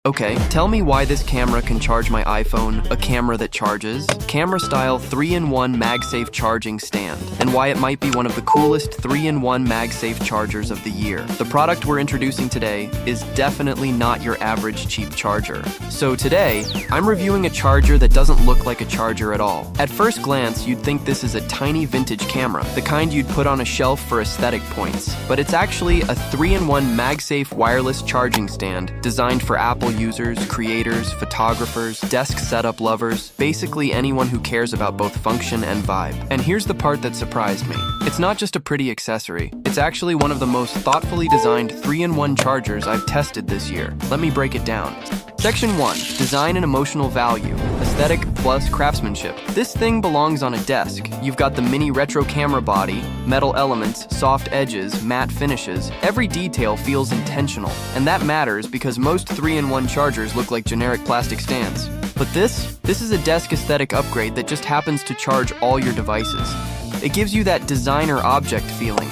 Okay, tell me why this camera can charge my iPhone, a camera that charges, camera-style 3-in-1 MagSafe charging stand, and why it might be one of the coolest 3-in-1 MagSafe chargers of the year. The product we're introducing today is definitely not your average cheap charger. So today, I'm reviewing a charger that doesn't look like a charger at all. At first glance, you'd think this is a tiny vintage camera, the kind you'd put on a shelf for aesthetic points. But it's actually a 3-in-1 MagSafe wireless charging stand designed for Apple users, creators, photographers, desk setup lovers, basically anyone who cares about both function and vibe. And here's the part that surprised me. It's not just a pretty accessory, it's actually one of the most thoughtfully designed 3-in-1 chargers I've tested this year. Let me break it down. Section 1. Design and emotional value. Aesthetic plus craftsmanship. This thing belongs on a desk. You've got the mini retro camera body, metal elements, soft edges, matte finishes. Every detail feels intentional. And that matters because most 3-in-1 chargers look like generic plastic stands. But this is a desk aesthetic upgrade that just happens to charge all your devices. It gives you that designer object feeling,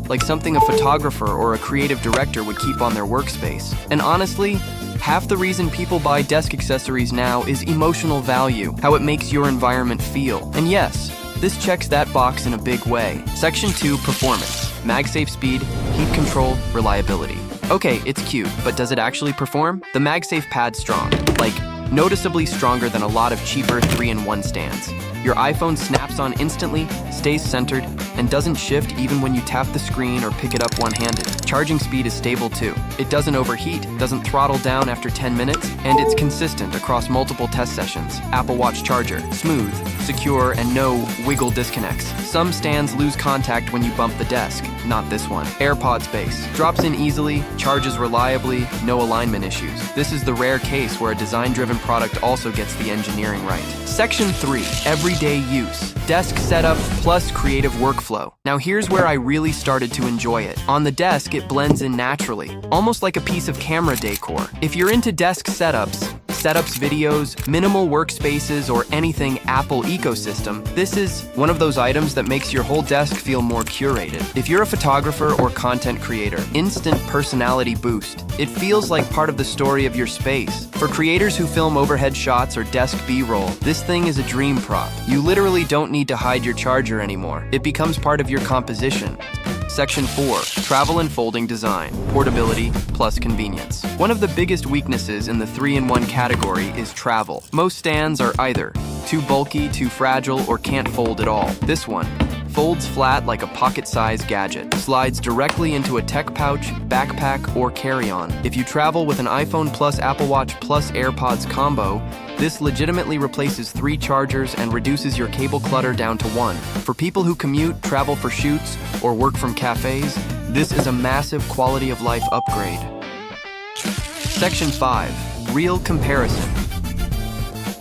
like something a photographer or a creative director would keep on their workspace. And honestly, half the reason people buy desk accessories now is emotional value, how it makes your environment feel. And yes, this checks that box in a big way. Section 2, performance. MagSafe speed, heat control, reliability. Okay, it's cute, but does it actually perform? The MagSafe pad's strong, like noticeably stronger than a lot of cheaper 3-in-1 stands. Your iPhone snaps on instantly, stays centered, and doesn't shift even when you tap the screen or pick it up one-handed. Charging speed is stable too. It doesn't overheat, doesn't throttle down after 10 minutes, and it's consistent across multiple test sessions. Apple Watch charger, smooth, secure, and no wiggle disconnects. Some stands lose contact when you bump the desk, not this one. AirPods base, drops in easily, charges reliably, no alignment issues. This is the rare case where a design-driven product also gets the engineering right. Section 3, everyday use. Desk setup plus creative workflow. Now here's where I really started to enjoy it. On the desk, it blends in naturally, almost like a piece of camera decor. If you're into desk setups, videos, minimal workspaces, or anything Apple ecosystem, this is one of those items that makes your whole desk feel more curated. If you're a photographer or content creator, instant personality boost. It feels like part of the story of your space. For creators who film overhead shots or desk B-roll, this thing is a dream prop. You literally don't need to hide your charger anymore. It becomes part of your composition. Section 4. Travel and folding design. Portability plus convenience. One of the biggest weaknesses in the 3-in-1 category is travel. Most stands are either too bulky, too fragile, or can't fold at all. This one folds flat like a pocket-sized gadget, slides directly into a tech pouch, backpack, or carry-on. If you travel with an iPhone plus Apple Watch plus AirPods combo, this legitimately replaces 3 chargers and reduces your cable clutter down to 1. For people who commute, travel for shoots, or work from cafes, this is a massive quality of life upgrade. Section 5. Real comparison.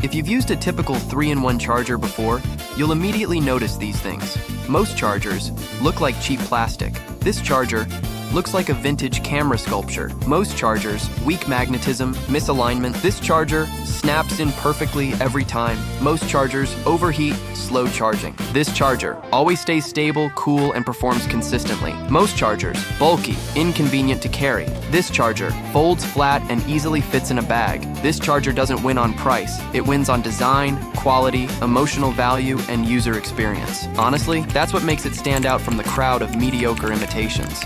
If you've used a typical 3-in-1 charger before, you'll immediately notice these things. Most chargers look like cheap plastic. This charger looks like a vintage camera sculpture. Most chargers, weak magnetism, misalignment. This charger snaps in perfectly every time. Most chargers overheat, slow charging. This charger always stays stable, cool, and performs consistently. Most chargers, bulky, inconvenient to carry. This charger folds flat and easily fits in a bag. This charger doesn't win on price. It wins on design, quality, emotional value, and user experience. Honestly, that's what makes it stand out from the crowd of mediocre imitations.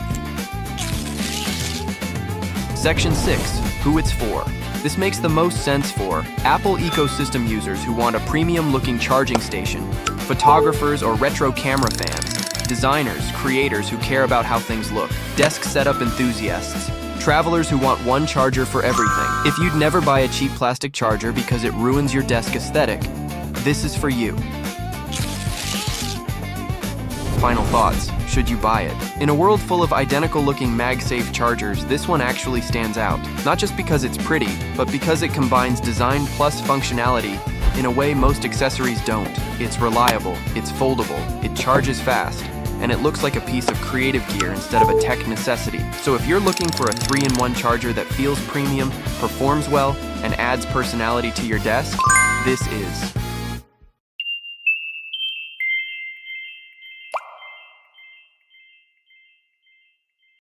Section 6. Who it's for. This makes the most sense for Apple ecosystem users who want a premium-looking charging station, photographers or retro camera fans, designers, creators who care about how things look, desk setup enthusiasts, travelers who want one charger for everything. If you'd never buy a cheap plastic charger because it ruins your desk aesthetic, this is for you. Final thoughts. Should you buy it? In a world full of identical-looking MagSafe chargers, this one actually stands out. Not just because it's pretty, but because it combines design plus functionality in a way most accessories don't. It's reliable, it's foldable, it charges fast, and it looks like a piece of creative gear instead of a tech necessity. So if you're looking for a 3-in-1 charger that feels premium, performs well, and adds personality to your desk, this is